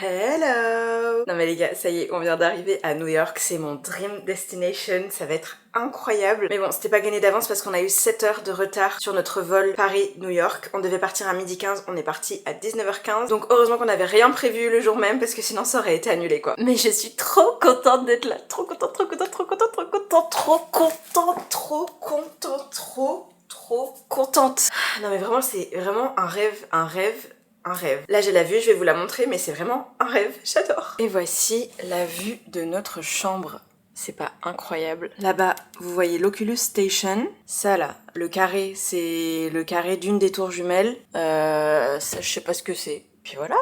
Hello! Non mais les gars, ça y est, on vient d'arriver à New York, c'est mon dream destination, ça va être incroyable. Mais bon, c'était pas gagné d'avance parce qu'on a eu 7 heures de retard sur notre vol Paris-New York. On devait partir à 12h15, on est parti à 19h15. Donc heureusement qu'on n'avait rien prévu le jour même parce que sinon ça aurait été annulé quoi. Mais je suis trop contente d'être là, trop contente, trop contente, trop contente, trop contente, trop contente, trop contente, trop contente. Non mais vraiment, c'est vraiment un rêve, un rêve. Un rêve. Là j'ai la vue, je vais vous la montrer, mais c'est vraiment un rêve, j'adore. Et voici la vue de notre chambre. C'est pas incroyable. Là-bas, vous voyez l'Oculus Station. Ça là, le carré, c'est le carré d'une des tours jumelles. Ça, je sais pas ce que c'est. Puis voilà.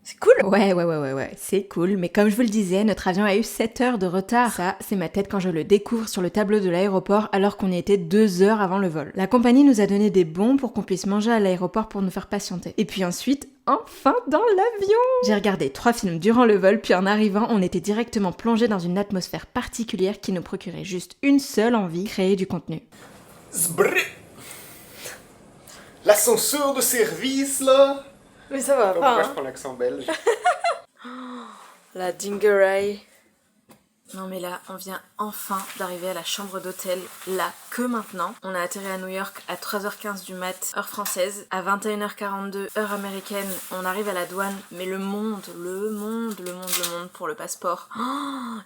C'est cool. Ouais, c'est cool. Mais comme je vous le disais, notre avion a eu 7 heures de retard. Ça, c'est ma tête quand je le découvre sur le tableau de l'aéroport alors qu'on y était 2 heures avant le vol. La compagnie nous a donné des bons pour qu'on puisse manger à l'aéroport pour nous faire patienter. Et puis ensuite, enfin dans l'avion! J'ai regardé 3 films durant le vol, puis en arrivant, on était directement plongé dans une atmosphère particulière qui nous procurait juste une seule envie, créer du contenu. Zbrr. L'ascenseur de service là. Mais ça va Pourquoi pas, je prends l'accent belge? La Dingeray. Non mais là, on vient enfin d'arriver à la chambre d'hôtel, là, que maintenant. On a atterri à New York à 3h15 du mat, heure française. À 21h42, heure américaine, on arrive à la douane. Mais le monde pour le passeport. Oh,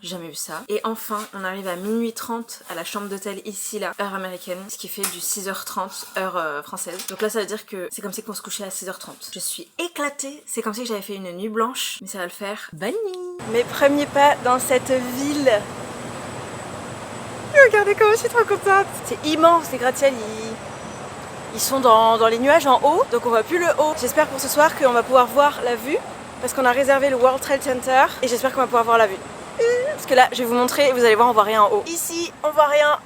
j'ai jamais vu ça. Et enfin, on arrive à minuit 30 à la chambre d'hôtel ici, là, heure américaine. Ce qui fait du 6h30, heure française. Donc là, ça veut dire que c'est comme si qu'on se couchait à 6h30. Je suis éclatée. C'est comme si j'avais fait une nuit blanche. Mais ça va le faire. Bonne nuit! Mes premiers pas dans cette ville. Regardez comment je suis trop contente. C'est immense, les gratte-ciel, ils sont dans les nuages en haut, donc on voit plus le haut. J'espère pour ce soir qu'on va pouvoir voir la vue, parce qu'on a réservé le World Trade Center, et j'espère qu'on va pouvoir voir la vue. Parce que là, je vais vous montrer, vous allez voir, on voit rien en haut. Ici, on voit rien.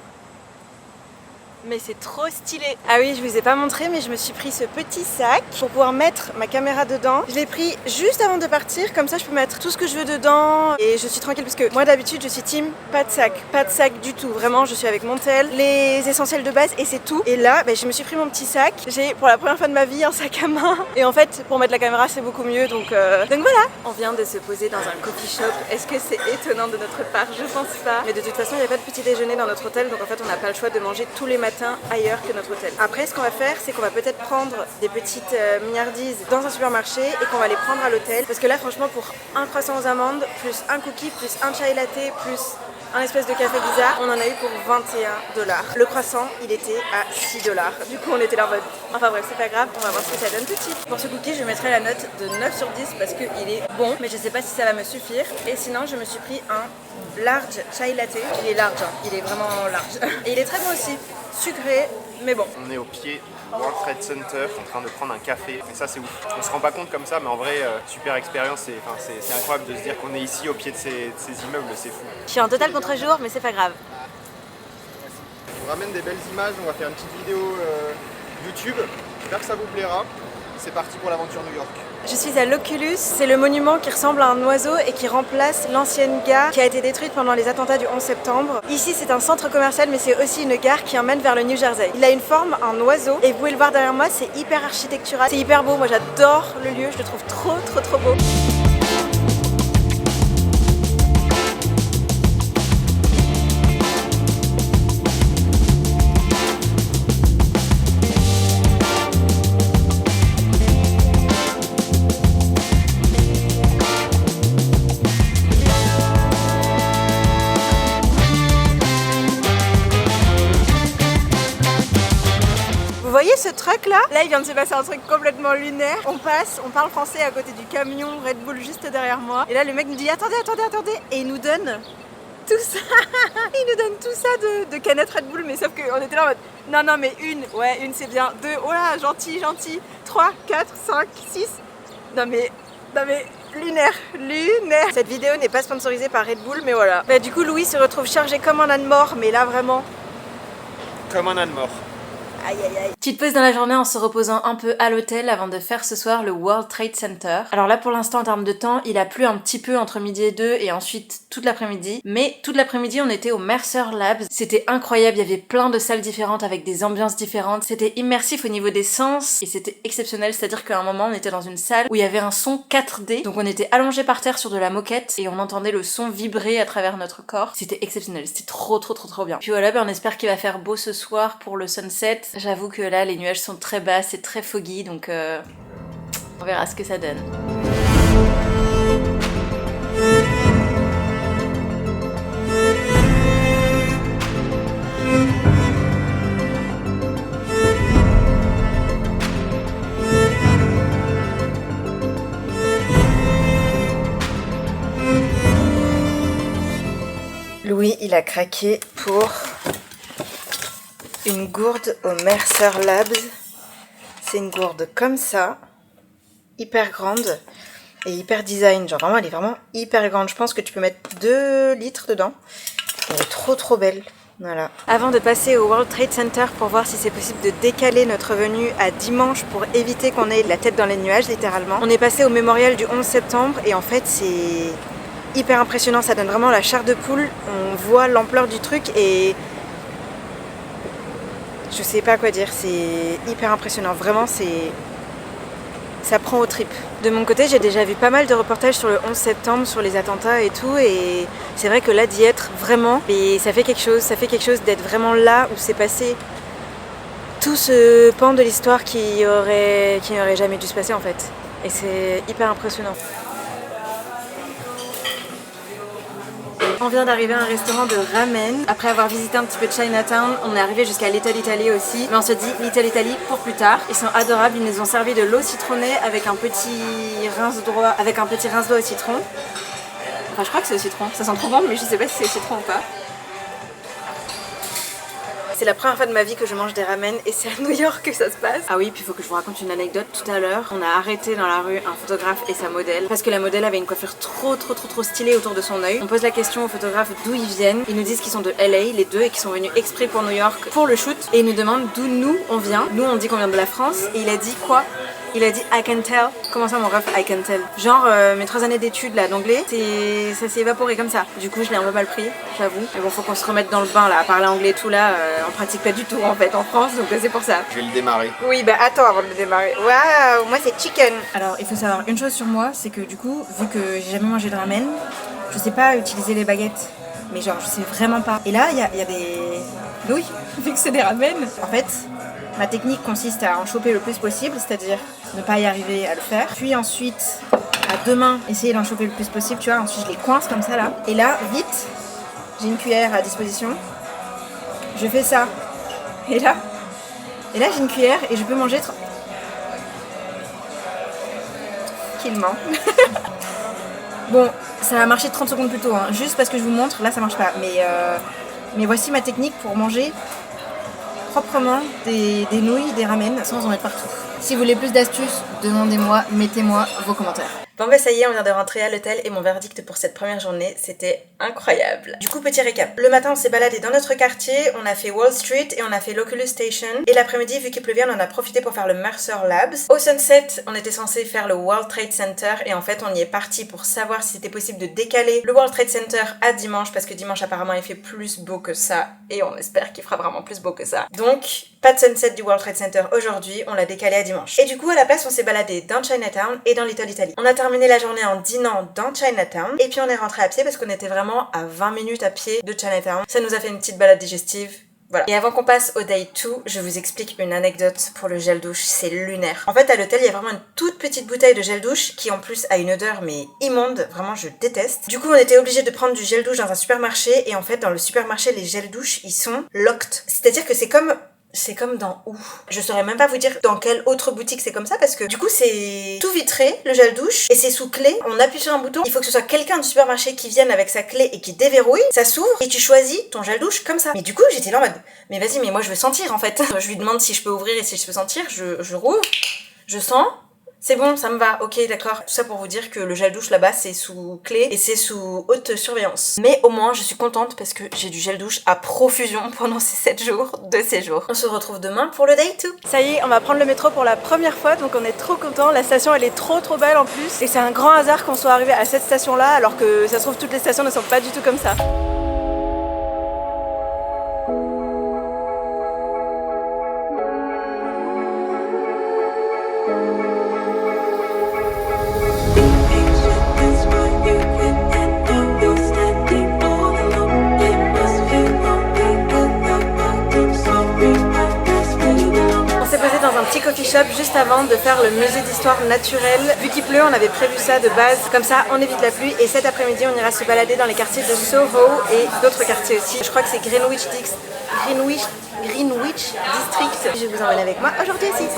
Mais c'est trop stylé. Ah oui, je vous ai pas montré, mais je me suis pris ce petit sac pour pouvoir mettre ma caméra dedans. Je l'ai pris juste avant de partir, comme ça je peux mettre tout ce que je veux dedans et je suis tranquille parce que moi d'habitude je suis team pas de sac du tout. Vraiment, je suis avec mon tel, les essentiels de base et c'est tout. Et là, je me suis pris mon petit sac. J'ai pour la première fois de ma vie un sac à main. Et en fait, pour mettre la caméra, c'est beaucoup mieux. Donc voilà. On vient de se poser dans un coffee shop. Est-ce que c'est étonnant de notre part? Je pense pas. Mais de toute façon, il n'y a pas de petit déjeuner dans notre hôtel, donc en fait, on n'a pas le choix de manger tous les matins ailleurs que notre hôtel. Après, ce qu'on va faire, c'est qu'on va peut-être prendre des petites mignardises dans un supermarché et qu'on va les prendre à l'hôtel. Parce que là, franchement, pour un croissant aux amandes, plus un cookie, plus un chai latte, plus un espèce de café bizarre, on en a eu pour 21$. Le croissant, il était à 6$. Du coup, on était là en mode... Enfin bref, c'est pas grave, on va voir ce que ça donne tout de suite. Pour ce cookie, je mettrai la note de 9 sur 10 parce qu'il est bon, mais je sais pas si ça va me suffire. Et sinon, je me suis pris un large chai latte. Il est large, hein. Il est vraiment large. Et il est très bon aussi. Sucré, mais bon. On est au pied du World Trade Center en train de prendre un café. Et ça c'est ouf. On se rend pas compte comme ça, mais en vrai, super expérience. C'est incroyable de se dire qu'on est ici au pied de ces immeubles, c'est fou. Je suis en total contre-jour, mais c'est pas grave. On ramène des belles images, on va faire une petite vidéo YouTube. J'espère que ça vous plaira. C'est parti pour l'aventure New York. Je suis à l'Oculus, c'est le monument qui ressemble à un oiseau et qui remplace l'ancienne gare qui a été détruite pendant les attentats du 11 septembre. Ici c'est un centre commercial mais c'est aussi une gare qui emmène vers le New Jersey. Il a une forme, un oiseau, et vous pouvez le voir derrière moi, c'est hyper architectural, c'est hyper beau, moi j'adore le lieu, je le trouve trop beau. Vous voyez ce truc là? Là il vient de se passer un truc complètement lunaire. On passe, on parle français à côté du camion Red Bull juste derrière moi. Et là le mec nous dit attendez. Et il nous donne tout ça. Il nous donne tout ça de canettes Red Bull. Mais sauf qu'on était là en mode non mais une c'est bien. 2, oh là gentil. 3, 4, 5, 6. Non mais lunaire. Cette vidéo n'est pas sponsorisée par Red Bull mais voilà. Du coup Louis se retrouve chargé comme un âne mort. Mais là vraiment. Comme un âne mort. Aïe aïe aïe. Petite pause dans la journée en se reposant un peu à l'hôtel avant de faire ce soir le World Trade Center. Alors là pour l'instant en termes de temps, il a plu un petit peu entre midi et 2 et ensuite toute l'après-midi. Mais toute l'après-midi on était au Mercer Labs. C'était incroyable, il y avait plein de salles différentes avec des ambiances différentes. C'était immersif au niveau des sens et c'était exceptionnel. C'est-à-dire qu'à un moment on était dans une salle où il y avait un son 4D. Donc on était allongé par terre sur de la moquette et on entendait le son vibrer à travers notre corps. C'était exceptionnel, c'était trop bien. Puis voilà, on espère qu'il va faire beau ce soir pour le sunset. J'avoue que là les nuages sont très bas, c'est très foggy donc on verra ce que ça donne. Louis, il a craqué pour une gourde au Mercer Labs. C'est une gourde comme ça, hyper grande et hyper design. Genre vraiment, elle est vraiment hyper grande. Je pense que tu peux mettre 2 litres dedans. Elle est trop belle. Voilà. Avant de passer au World Trade Center pour voir si c'est possible de décaler notre venue à dimanche pour éviter qu'on ait la tête dans les nuages littéralement, on est passé au mémorial du 11 septembre et en fait c'est hyper impressionnant. Ça donne vraiment la chair de poule. On voit l'ampleur du truc et je sais pas quoi dire, c'est hyper impressionnant, vraiment ça prend aux tripes. De mon côté, j'ai déjà vu pas mal de reportages sur le 11 septembre, sur les attentats et tout, et c'est vrai que là d'y être vraiment, et ça fait quelque chose d'être vraiment là où s'est passé tout ce pan de l'histoire qui n'aurait jamais dû se passer en fait. Et c'est hyper impressionnant. On vient d'arriver à un restaurant de ramen. Après avoir visité un petit peu Chinatown, on est arrivé jusqu'à Little Italy aussi. Mais on se dit Little Italy pour plus tard. Ils sont adorables, ils nous ont servi de l'eau citronnée avec un petit rince-doigt au citron. Enfin je crois que c'est au citron, ça sent trop bon mais je sais pas si c'est au citron ou pas. C'est la première fois de ma vie que je mange des ramen et c'est à New York que ça se passe. Ah oui, puis il faut que je vous raconte une anecdote tout à l'heure. On a arrêté dans la rue un photographe et sa modèle parce que la modèle avait une coiffure trop stylée autour de son œil. On pose la question aux photographes d'où ils viennent. Ils nous disent qu'ils sont de LA, les deux, et qu'ils sont venus exprès pour New York pour le shoot. Et ils nous demandent d'où nous on vient. Nous on dit qu'on vient de la France et il a dit quoi? Il a dit I can tell. Comment ça mon ref, I can tell? Genre mes 3 années d'études là d'anglais, ça s'est évaporé comme ça. Du coup je l'ai un peu mal pris, j'avoue. Mais bon, faut qu'on se remette dans le bain là, à parler anglais et tout là, on pratique pas du tout en fait en France, donc c'est pour ça. Je vais le démarrer. Oui, bah attends avant de le démarrer. Waouh, moi c'est chicken. Alors il faut savoir une chose sur moi, c'est que du coup, vu que j'ai jamais mangé de ramen, je sais pas utiliser les baguettes. Mais genre je sais vraiment pas. Et là il y a des nouilles, vu que c'est des ramen. En fait, ma technique consiste à en choper le plus possible, c'est-à-dire ne pas y arriver à le faire. Puis ensuite, à 2 mains, essayer d'en choper le plus possible, tu vois. Ensuite, je les coince comme ça, là. Et là, vite, j'ai une cuillère à disposition. Je fais ça. Et là, j'ai une cuillère et je peux manger tranquillement. Bon, ça a marché 30 secondes plus tôt, hein. Juste parce que je vous montre, là, ça marche pas. Mais voici ma technique pour manger proprement des nouilles, des ramen, sans en mettre partout. Si vous voulez plus d'astuces, demandez-moi, mettez-moi vos commentaires. Bon bah ça y est, on vient de rentrer à l'hôtel et mon verdict pour cette première journée, c'était incroyable. Du coup, petit récap. Le matin, on s'est baladé dans notre quartier, on a fait Wall Street et on a fait l'Oculus Station. Et l'après-midi, vu qu'il pleuvait, on en a profité pour faire le Mercer Labs. Au sunset, on était censé faire le World Trade Center et en fait, on y est parti pour savoir si c'était possible de décaler le World Trade Center à dimanche parce que dimanche, apparemment, il fait plus beau que ça et on espère qu'il fera vraiment plus beau que ça. Donc, pas de sunset du World Trade Center aujourd'hui, on l'a décalé à dimanche. Et du coup, à la place, on s'est baladé dans Chinatown et dans Little Italy. On a terminé la journée en dînant dans Chinatown et puis on est rentré à pied parce qu'on était vraiment à 20 minutes à pied de Chinatown. Ça nous a fait une petite balade digestive. Voilà. Et avant qu'on passe au day 2, je vous explique une anecdote pour le gel douche, c'est lunaire. En fait, à l'hôtel, il y a vraiment une toute petite bouteille de gel douche qui en plus a une odeur mais immonde, vraiment je déteste. Du coup, on était obligé de prendre du gel douche dans un supermarché et en fait, dans le supermarché, les gels douche, ils sont locked. C'est-à-dire que c'est comme dans où? Je saurais même pas vous dire dans quelle autre boutique c'est comme ça parce que du coup c'est tout vitré le gel douche et c'est sous clé. On appuie sur un bouton, il faut que ce soit quelqu'un du supermarché qui vienne avec sa clé et qui déverrouille, ça s'ouvre et tu choisis ton gel douche comme ça. Mais du coup j'étais là en mode mais vas-y mais moi je veux sentir en fait. Je lui demande si je peux ouvrir et si je peux sentir, je rouvre, je sens, C'est bon, ça me va, ok d'accord. Tout ça pour vous dire que le gel douche là-bas c'est sous clé et c'est sous haute surveillance. Mais au moins je suis contente parce que j'ai du gel douche à profusion pendant ces 7 jours de séjour. On se retrouve demain pour le day 2. Ça y est, on va prendre le métro pour la première fois donc on est trop contents. La station elle est trop belle en plus et c'est un grand hasard qu'on soit arrivé à cette station là alors que ça se trouve toutes les stations ne sont pas du tout comme ça. Coffee shop juste avant de faire le musée d'histoire naturelle. Vu qu'il pleut, on avait prévu ça de base. Comme ça, on évite la pluie. Et cet après-midi, on ira se balader dans les quartiers de Soho et d'autres quartiers aussi. Je crois que c'est Greenwich District. Je vous emmène avec moi aujourd'hui aussi.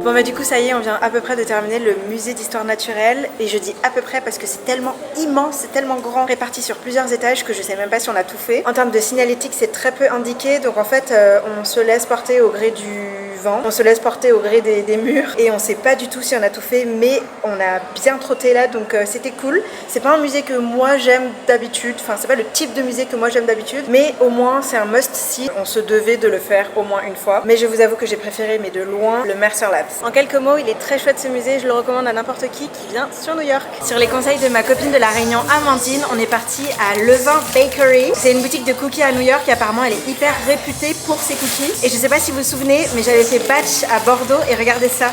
Bon bah du coup ça y est, on vient à peu près de terminer le musée d'histoire naturelle et je dis à peu près parce que c'est tellement immense, c'est tellement grand, réparti sur plusieurs étages que je sais même pas si on a tout fait. En termes de signalétique c'est très peu indiqué donc en fait on se laisse porter au gré du vent, on se laisse porter au gré des murs et on sait pas du tout si on a tout fait mais on a bien trotté là donc c'était cool. C'est pas un musée que moi j'aime d'habitude, enfin c'est pas le type de musée que moi j'aime d'habitude mais au moins c'est un must see, on se devait de le faire au moins une fois. Mais je vous avoue que j'ai préféré mais de loin le Mercer Labs. En quelques mots, il est très chouette ce musée, je le recommande à n'importe qui vient sur New York. Sur les conseils de ma copine de la Réunion, Amandine, on est parti à Levain Bakery. C'est une boutique de cookies à New York et apparemment elle est hyper réputée pour ses cookies. Et je sais pas si vous vous souvenez, mais j'avais fait Batch à Bordeaux et regardez ça.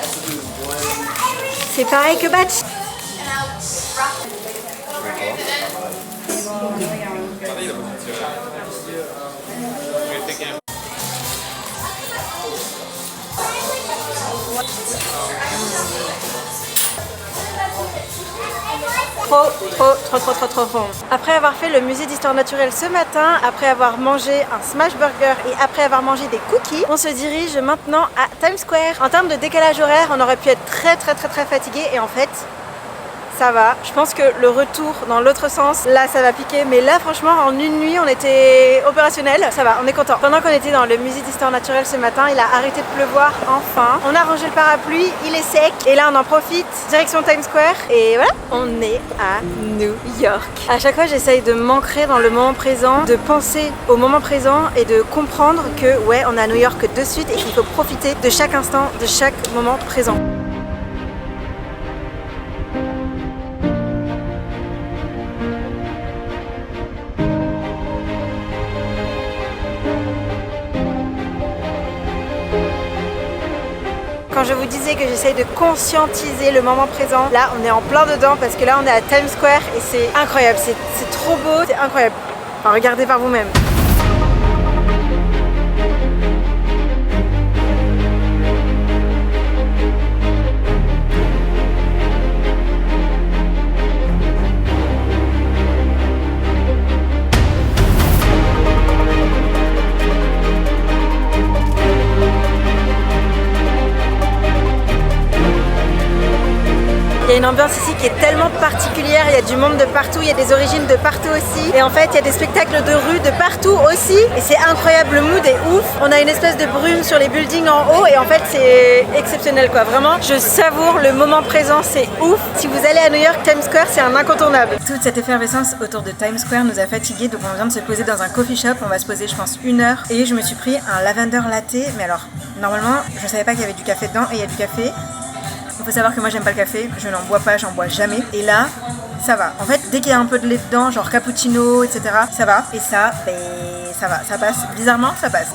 C'est pareil que Batch. Trop bon. Après avoir fait le musée d'histoire naturelle ce matin, après avoir mangé un smash burger et après avoir mangé des cookies, on se dirige maintenant à Times Square. En termes de décalage horaire, on aurait pu être très fatigué et en fait ça va. Je pense que le retour dans l'autre sens, là ça va piquer, mais là franchement en une nuit on était opérationnel, ça va, on est content. Pendant qu'on était dans le musée d'histoire naturelle ce matin, il a arrêté de pleuvoir enfin. On a rangé le parapluie, il est sec et là on en profite, direction Times Square et voilà, on est à New York. À chaque fois j'essaye de m'ancrer dans le moment présent, de penser au moment présent et de comprendre que ouais on est à New York de suite et qu'il faut profiter de chaque instant, de chaque moment présent. Quand je vous disais que j'essaye de conscientiser le moment présent, là on est en plein dedans parce que là on est à Times Square et c'est incroyable, c'est trop beau, c'est incroyable. Enfin, regardez par vous-même. Il y a une ambiance ici qui est tellement particulière, il y a du monde de partout, il y a des origines de partout aussi. Et en fait, il y a des spectacles de rue de partout aussi. Et c'est incroyable, le mood est ouf. On a une espèce de brume sur les buildings en haut et en fait, c'est exceptionnel quoi. Vraiment, je savoure le moment présent, c'est ouf. Si vous allez à New York, Times Square, c'est un incontournable. Toute cette effervescence autour de Times Square nous a fatigués, donc on vient de se poser dans un coffee shop. On va se poser, je pense, 1 heure. Et je me suis pris un lavender latte. Mais alors, normalement, je savais pas qu'il y avait du café dedans et il y a du café. Il faut savoir que moi j'aime pas le café, je n'en bois pas, j'en bois jamais. Et là, ça va. En fait, dès qu'il y a un peu de lait dedans, genre cappuccino, etc., ça va. Et ça, ben, ça va, ça passe. Bizarrement, ça passe.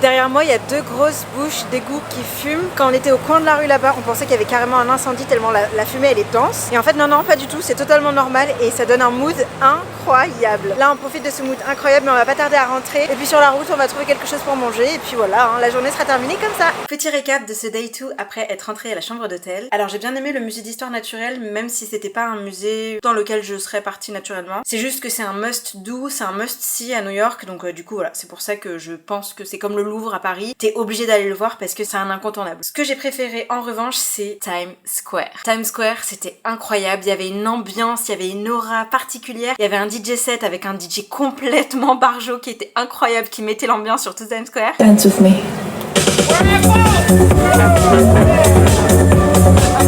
Derrière moi, il y a deux grosses bouches d'égout qui fument. Quand on était au coin de la rue là-bas, on pensait qu'il y avait carrément un incendie tellement la fumée elle est dense. Et en fait non, pas du tout, c'est totalement normal et ça donne un mood incroyable. Là on profite de ce mood incroyable mais on va pas tarder à rentrer. Et puis sur la route on va trouver quelque chose pour manger et puis voilà, la journée sera terminée comme ça. Petit récap de ce day 2 après être rentrée à la chambre d'hôtel. Alors j'ai bien aimé le musée d'histoire naturelle même si c'était pas un musée dans lequel je serais partie naturellement. C'est juste que c'est un must do, c'est un must see à New York donc du coup voilà, c'est pour ça que je pense que c'est comme le Louvre à Paris. T'es obligé d'aller le voir parce que c'est un incontournable. Ce que j'ai préféré en revanche c'est Times Square. Times Square c'était incroyable, il y avait une ambiance, il y avait une aura particulière, il y avait un DJ set avec un DJ complètement barjo qui était incroyable, qui mettait l'ambiance sur tout Times Square. Dance with me.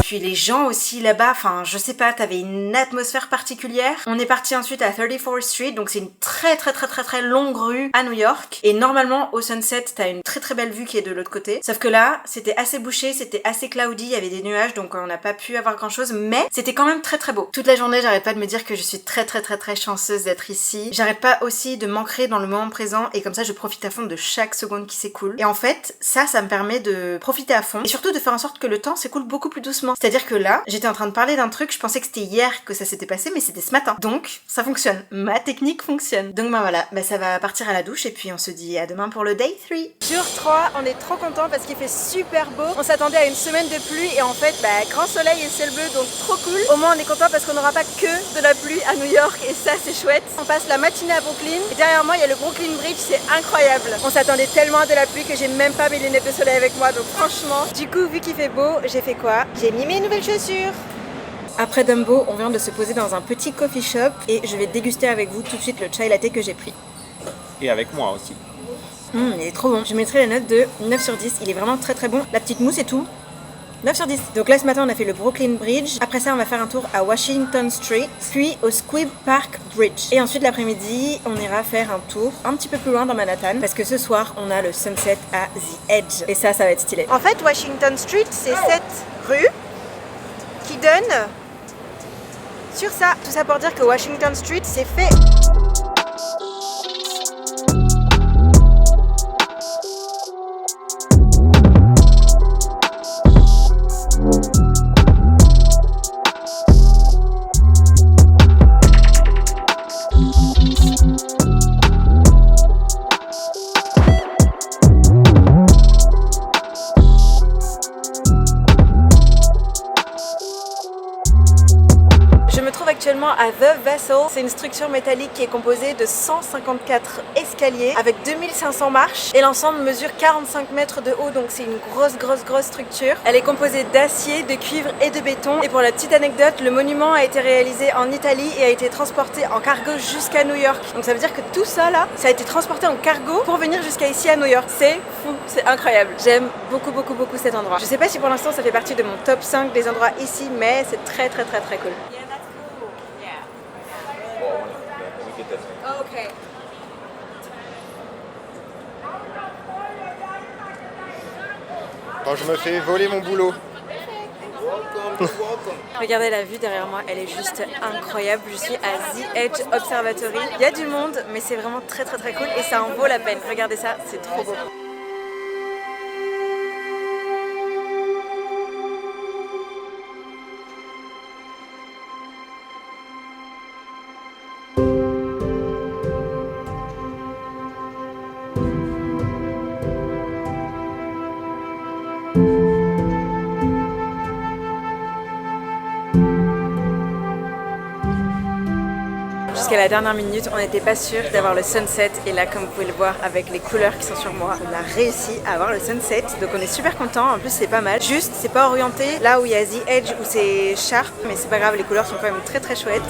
Puis les gens aussi là-bas, enfin je sais pas, t'avais une atmosphère particulière. On est parti ensuite à 34th Street, donc c'est une très longue rue à New York. Et normalement au sunset, t'as une très belle vue qui est de l'autre côté. Sauf que là, c'était assez bouché, c'était assez cloudy, il y avait des nuages, donc on n'a pas pu avoir grand chose, mais c'était quand même très beau. Toute la journée, j'arrête pas de me dire que je suis très chanceuse d'être ici. J'arrête pas aussi de m'ancrer dans le moment présent et comme ça je profite à fond de chaque seconde qui s'écoule. Et en fait, ça me permet de profiter à fond et surtout de faire en sorte que le temps s'écoule beaucoup plus doucement. C'est-à-dire que là, j'étais en train de parler d'un truc, je pensais que c'était hier que ça s'était passé, mais c'était ce matin. Donc, ça fonctionne. Ma technique fonctionne. Donc voilà, ça va partir à la douche et puis on se dit à demain pour le day 3. Jour 3, on est trop contents parce qu'il fait super beau. On s'attendait à une semaine de pluie et en fait, grand soleil et ciel bleu, donc trop cool. Au moins, on est content parce qu'on n'aura pas que de la pluie à New York et ça, c'est chouette. On passe la matinée à Brooklyn et derrière moi, il y a le Brooklyn Bridge, c'est incroyable. On s'attendait tellement à de la pluie que j'ai même pas mes lunettes de soleil avec moi, donc franchement, du coup, vu qu'il fait beau, j'ai fait quoi? J'ai mis mes nouvelles chaussures. Après Dumbo, on vient de se poser dans un petit coffee shop et je vais déguster avec vous tout de suite le chai latte que j'ai pris. Et avec moi aussi. Il est trop bon. Je mettrai la note de 9 sur 10. Il est vraiment très bon. La petite mousse et tout. 9 sur 10. Donc là ce matin on a fait le Brooklyn Bridge. Après ça on va faire un tour à Washington Street, puis au Squibb Park Bridge. Et ensuite l'après-midi on ira faire un tour un petit peu plus loin dans Manhattan parce que ce soir on a le sunset à The Edge. Et ça va être stylé. En fait Washington Street c'est cette rue qui donne sur ça. Tout ça pour dire que Washington Street c'est fait. Actuellement à The Vessel, c'est une structure métallique qui est composée de 154 escaliers avec 2500 marches et l'ensemble mesure 45 mètres de haut, donc c'est une grosse structure. Elle est composée d'acier, de cuivre et de béton et pour la petite anecdote, le monument a été réalisé en Italie et a été transporté en cargo jusqu'à New York. Donc ça veut dire que tout ça là, ça a été transporté en cargo pour venir jusqu'à ici à New York. C'est fou, c'est incroyable. J'aime beaucoup cet endroit. Je sais pas si pour l'instant ça fait partie de mon top 5 des endroits ici, mais c'est très cool. Okay. Quand je me fais voler mon boulot. Regardez la vue derrière moi, elle est juste incroyable. Je suis à The Edge Observatory. Il y a du monde, mais c'est vraiment très cool et ça en vaut la peine. Regardez ça, c'est trop beau. Jusqu'à la dernière minute, on n'était pas sûr d'avoir le sunset et là comme vous pouvez le voir avec les couleurs qui sont sur moi, on a réussi à avoir le sunset donc on est super content, en plus c'est pas mal. Juste c'est pas orienté là où il y a The Edge où c'est sharp mais c'est pas grave, les couleurs sont quand même très chouettes.